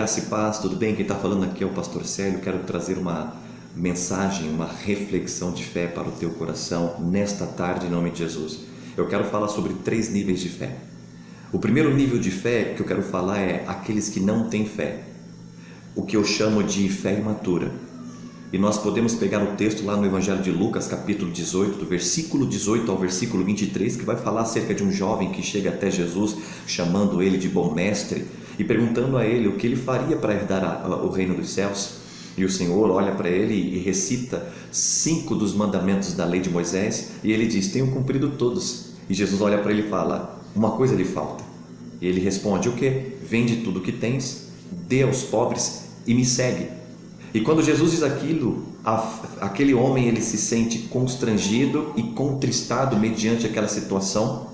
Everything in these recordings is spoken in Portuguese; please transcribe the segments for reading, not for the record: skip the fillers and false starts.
Graça e paz, tudo bem? Quem está falando aqui é o pastor Célio. Quero trazer uma mensagem, uma reflexão de fé para o teu coração nesta tarde, em nome de Jesus. Eu quero falar sobre 3 níveis de fé. O primeiro nível de fé que eu quero falar é aqueles que não têm fé, o que eu chamo de fé imatura. E nós podemos pegar o texto lá no Evangelho de Lucas, capítulo 18, do versículo 18 ao versículo 23, que vai falar acerca de um jovem que chega até Jesus, chamando ele de bom mestre, e perguntando a ele o que ele faria para herdar o reino dos céus. E o Senhor olha para ele e recita 5 dos mandamentos da lei de Moisés, e ele diz: tenho cumprido todos. E Jesus olha para ele e fala: uma coisa lhe falta. E ele responde: o quê? Vende tudo o que tens, dê aos pobres e me segue. E quando Jesus diz aquilo, aquele homem ele se sente constrangido e contristado mediante aquela situação,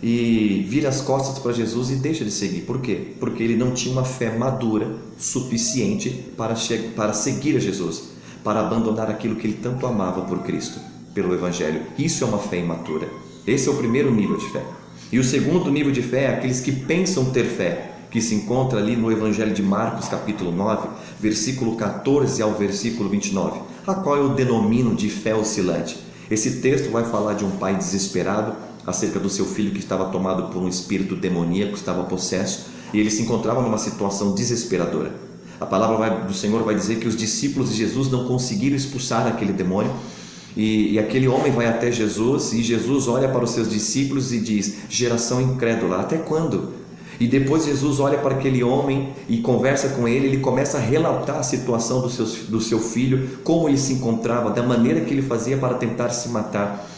e vira as costas para Jesus e deixa de seguir. Por quê? Porque ele não tinha uma fé madura suficiente para seguir a Jesus, para abandonar aquilo que ele tanto amava por Cristo, pelo Evangelho. Isso é uma fé imatura. Esse é o primeiro nível de fé. E o segundo nível de fé é aqueles que pensam ter fé, que se encontra ali no Evangelho de Marcos, capítulo 9, versículo 14 ao versículo 29, a qual eu denomino de fé oscilante. Esse texto vai falar de um pai desesperado acerca do seu filho que estava tomado por um espírito demoníaco, estava possesso, e ele se encontrava numa situação desesperadora. A palavra do Senhor vai dizer que os discípulos de Jesus não conseguiram expulsar aquele demônio, e aquele homem vai até Jesus, e Jesus olha para os seus discípulos e diz: geração incrédula, até quando? E depois Jesus olha para aquele homem e conversa com ele. Ele começa a relatar a situação do seu filho, como ele se encontrava, da maneira que ele fazia para tentar se matar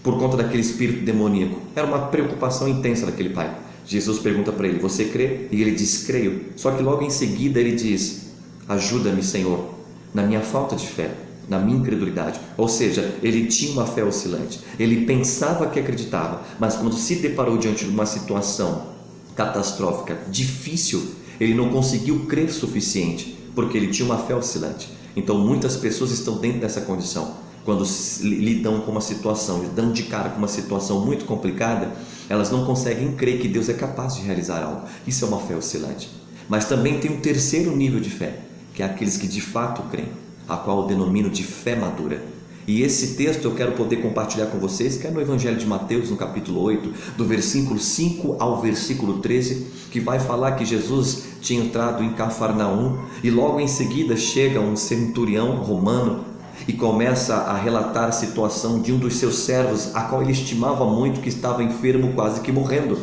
por conta daquele espírito demoníaco. Era uma preocupação intensa daquele pai. Jesus pergunta para ele: você crê? E ele diz: creio. Só que logo em seguida ele diz: ajuda-me, Senhor, na minha falta de fé, na minha incredulidade. Ou seja, ele tinha uma fé oscilante. Ele pensava que acreditava, mas quando se deparou diante de uma situação catastrófica, difícil, ele não conseguiu crer suficiente, porque ele tinha uma fé oscilante. Então muitas pessoas estão dentro dessa condição. Quando lidam com uma situação, lidam de cara com uma situação muito complicada, elas não conseguem crer que Deus é capaz de realizar algo. Isso é uma fé oscilante. Mas também tem um terceiro nível de fé, que é aqueles que de fato creem, a qual eu denomino de fé madura. E esse texto eu quero poder compartilhar com vocês, que é no Evangelho de Mateus, no capítulo 8, do versículo 5 ao versículo 13, que vai falar que Jesus tinha entrado em Cafarnaum, e logo em seguida chega um centurião romano e começa a relatar a situação de um dos seus servos, a qual ele estimava muito, que estava enfermo, quase que morrendo.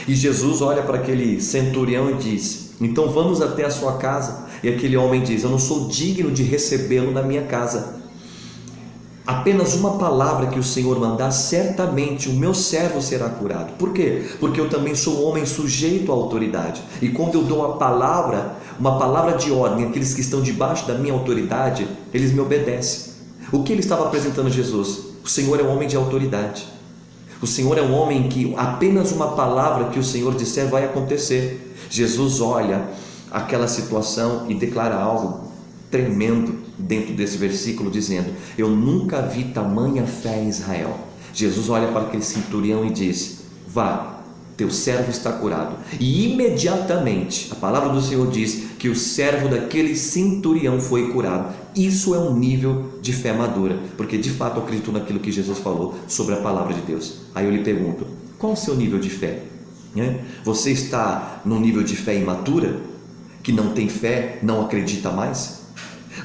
E Jesus olha para aquele centurião e diz: então vamos até a sua casa. E aquele homem diz: eu não sou digno de recebê-lo na minha casa. Apenas uma palavra que o Senhor mandar, certamente o meu servo será curado. Por quê? Porque eu também sou um homem sujeito à autoridade. E quando eu dou uma palavra de ordem àqueles que estão debaixo da minha autoridade, eles me obedecem. O que ele estava apresentando a Jesus? O Senhor é um homem de autoridade. O Senhor é um homem que apenas uma palavra que o Senhor disser vai acontecer. Jesus olha aquela situação e declara algo tremendo dentro desse versículo, dizendo: eu nunca vi tamanha fé em Israel. Jesus olha para aquele centurião e diz: vá, teu servo está curado. E imediatamente a palavra do Senhor diz que o servo daquele centurião foi curado. Isso é um nível de fé madura, porque de fato eu acredito naquilo que Jesus falou sobre a palavra de Deus. Aí eu lhe pergunto: qual o seu nível de fé? Você está no nível de fé imatura, que não tem fé, não acredita mais?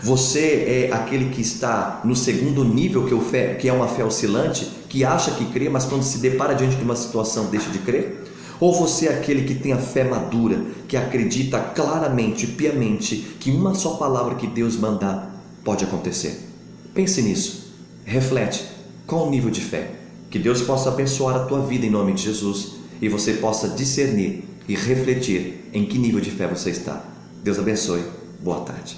Você é aquele que está no segundo nível, que é uma fé oscilante, que acha que crê, mas quando se depara diante de uma situação deixa de crer? Ou você é aquele que tem a fé madura, que acredita claramente, piamente, que uma só palavra que Deus mandar pode acontecer? Pense nisso, reflete, qual o nível de fé? Que Deus possa abençoar a tua vida em nome de Jesus, e você possa discernir e refletir em que nível de fé você está. Deus abençoe, boa tarde.